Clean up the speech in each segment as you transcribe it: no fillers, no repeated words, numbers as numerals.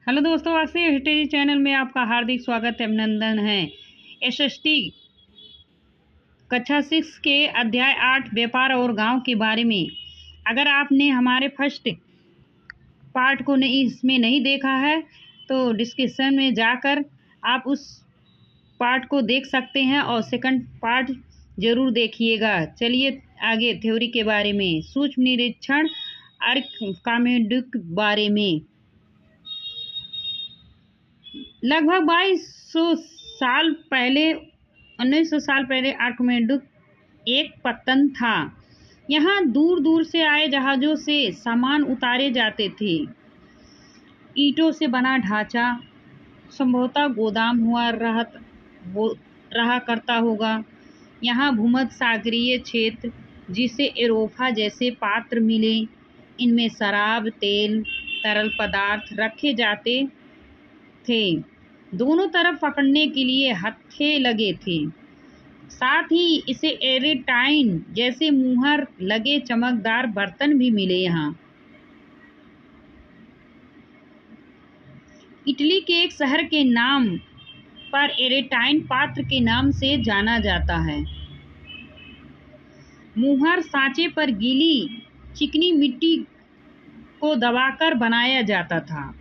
Hello दोस्तों, Akshay heritage channel में आपका हार्दिक स्वागत है, अभिनंदन है। एसएसटी कक्षा 6 के अध्याय 8 व्यापार और गांव के बारे में अगर आपने हमारे फर्स्ट पार्ट को इसमें नहीं देखा है तो डिस्क्रिप्शन में जाकर आप उस पार्ट को देख सकते हैं और सेकंड पार्ट ज़रूर देखिएगा। चलिए आगे थ्योरी के बारे में, सूक्ष्म निरीक्षण आर्किमिडीज बारे में। लगभग 1900 साल पहले आर्किमिडीज एक पत्तन था। यहाँ दूर दूर से आए जहाज़ों से सामान उतारे जाते थे। ईंटों से बना ढांचा संभवतः गोदाम रहा करता होगा। यहाँ भूमध्य सागरीय क्षेत्र जिसे यूरोपा जैसे पात्र मिले, इनमें शराब, तेल, तरल पदार्थ रखे जाते थे। दोनों तरफ पकड़ने के लिए हत्थे लगे थे। साथ ही इसे एयरटाइन जैसे मुहर लगे चमकदार बर्तन भी मिले। यहाँ इटली के एक शहर के नाम पर एयरटाइन पात्र के नाम से जाना जाता है। मुहर सांचे पर गीली चिकनी मिट्टी को दबाकर बनाया जाता था।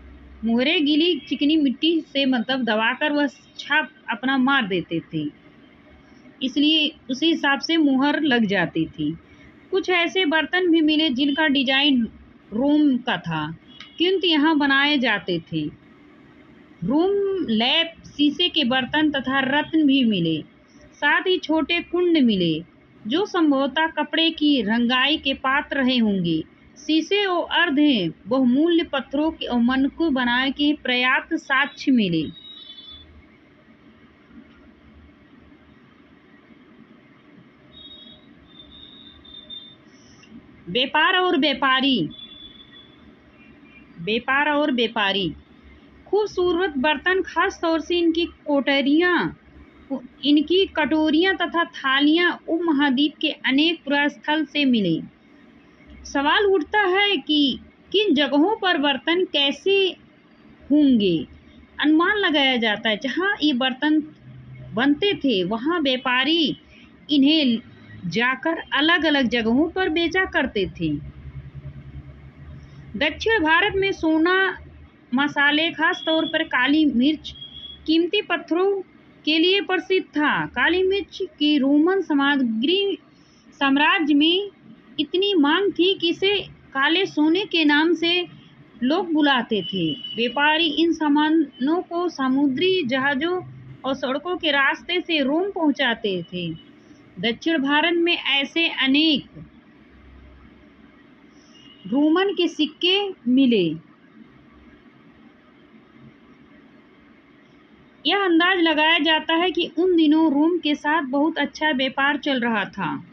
मुहरे गीली चिकनी मिट्टी से मतलब दबाकर वह छाप अपना मार देते थे, इसलिए उसी हिसाब से मुहर लग जाती थी। कुछ ऐसे बर्तन भी मिले जिनका डिजाइन रोम का था, किंतु यहाँ बनाए जाते थे। रोम लैप शीशे के बर्तन तथा रत्न भी मिले। साथ ही छोटे कुंड मिले जो संभवतः कपड़े की रंगाई के पात्र रहे होंगे। शीशे और अर्ध बहुमूल्य पत्थरों के और मनकू बनाए के पर्याप्त साक्ष्य मिले। व्यापार और व्यापारी खूबसूरत बर्तन, खास तौर से इनकी कटोरियां तथा थालियां उपमहाद्वीप के अनेक पुरास्थल से मिले। सवाल उठता है कि किन जगहों पर बर्तन कैसे होंगे। अनुमान लगाया जाता है जहां ये बर्तन बनते थे वहां व्यापारी इन्हें जाकर अलग अलग जगहों पर बेचा करते थे। दक्षिण भारत में सोना, मसाले, खास तौर पर काली मिर्च, कीमती पत्थरों के लिए प्रसिद्ध था। काली मिर्च की रोमन साम्राज्य में इतनी मांग थी कि इसे काले सोने के नाम से लोग बुलाते थे। व्यापारी इन सामानों को समुद्री जहाजों और सड़कों के रास्ते से रोम पहुंचाते थे। दक्षिण भारत में ऐसे अनेक रोमन के सिक्के मिले। यह अंदाज लगाया जाता है कि उन दिनों रोम के साथ बहुत अच्छा व्यापार चल रहा था।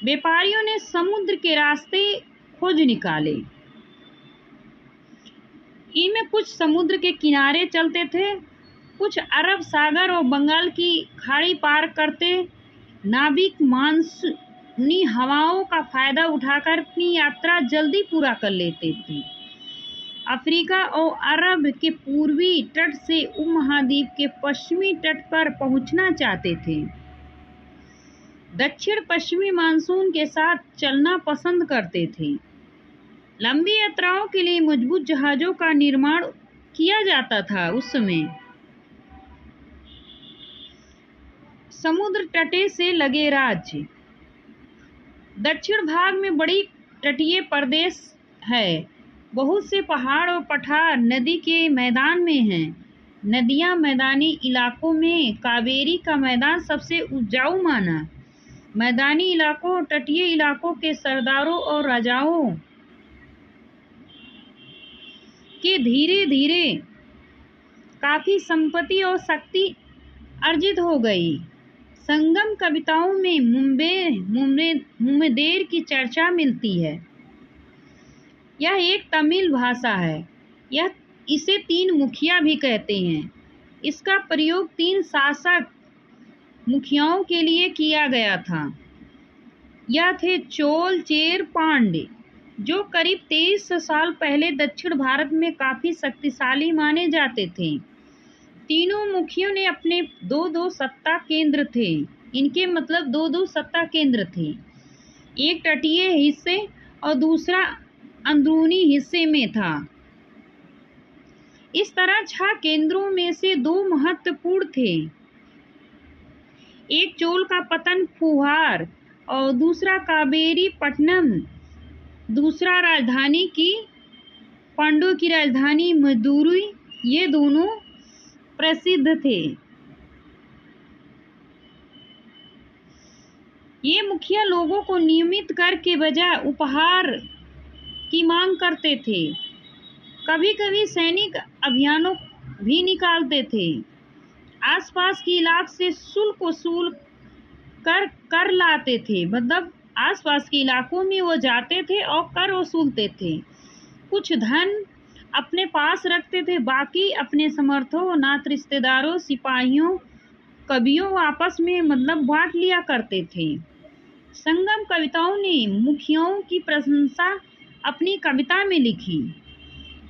व्यापारियों ने समुद्र के रास्ते खोज निकाले। इनमें कुछ समुद्र के किनारे चलते थे, कुछ अरब सागर और बंगाल की खाड़ी पार करते। नाविक मानसूनी हवाओं का फायदा उठाकर अपनी यात्रा जल्दी पूरा कर लेते थे। अफ्रीका और अरब के पूर्वी तट से उपमहाद्वीप के पश्चिमी तट पर पहुंचना चाहते थे। दक्षिण पश्चिमी मानसून के साथ चलना पसंद करते थे। लंबी यात्राओं के लिए मजबूत जहाजों का निर्माण किया जाता था। उस समय समुद्र तटे से लगे राज्य। दक्षिण भाग में बड़ी तटीय प्रदेश है। बहुत से पहाड़ और पठार नदी के मैदान में हैं। नदियां मैदानी इलाकों में कावेरी का मैदान सबसे उपजाऊ माना। मैदानी इलाकों और तटीय इलाकों के सरदारों और राजाओं के धीरे धीरे काफी संपत्ति और शक्ति अर्जित हो गई। संगम कविताओं में मुम्बेदेर की चर्चा मिलती है। यह एक तमिल भाषा है। इसे 3 मुखिया भी कहते हैं। इसका प्रयोग 3 शासक मुखियाओं के लिए किया गया था। यह थे चोल, चेर, पांड्य। जो करीब 23 साल पहले दक्षिण भारत में काफी शक्तिशाली माने जाते थे। तीनों मुखियों ने अपने दो सत्ता केंद्र थे। इनके मतलब दो सत्ता केंद्र थे, एक तटीय हिस्से और दूसरा अंदरूनी हिस्से में था। इस तरह 6 केंद्रों में से 2 महत्वपूर्ण थे, एक चोल का पतन फुहार और दूसरा कावेरी पट्टनम। दूसरा राजधानी की पांड्यों की राजधानी मदुरई। ये दोनों प्रसिद्ध थे। ये मुखिया लोगों को नियमित कर के बजाय उपहार की मांग करते थे। कभी कभी सैनिक अभियानों भी निकालते थे। आसपास के इलाके से शुल्क वसूल कर लाते थे। मतलब आसपास के इलाकों में वो जाते थे और कर वसूलते थे। कुछ धन अपने पास रखते थे, बाकी अपने समर्थकों, नात रिश्तेदारों, सिपाहियों, कवियों आपस में मतलब बांट लिया करते थे। संगम कविताओं ने मुखियाओं की प्रशंसा अपनी कविता में लिखी।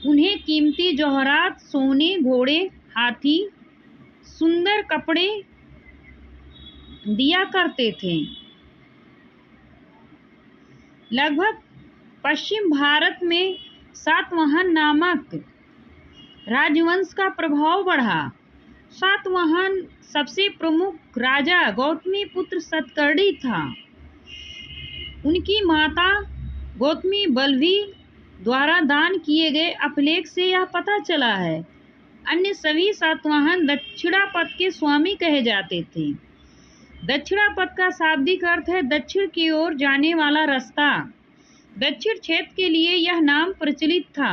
उन्हें कीमती जौहरात, सोने, घोड़े, हाथी, सुंदर कपड़े दिया करते थे। लगभग पश्चिम भारत में सातवाहन नामक राजवंश का प्रभाव बढ़ा। सातवाहन सबसे प्रमुख राजा गौतमीपुत्र सतकर्णी था। उनकी माता गौतमी बल्लभी द्वारा दान किए गए अभिलेख से यह पता चला है। अन्य सभी सातवाहन दक्षिणापथ के स्वामी कहे जाते थे। दक्षिणापथ का शाब्दिक अर्थ है दक्षिण की ओर जाने वाला रास्ता। दक्षिण क्षेत्र के लिए यह नाम प्रचलित था।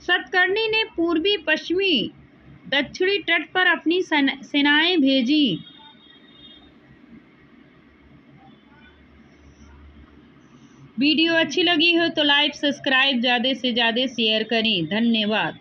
सतकर्णी ने पूर्वी, पश्चिमी, दक्षिणी तट पर अपनी सेनाएं भेजी। वीडियो अच्छी लगी हो तो लाइक, सब्सक्राइब, ज़्यादा से ज़्यादा शेयर करें। धन्यवाद।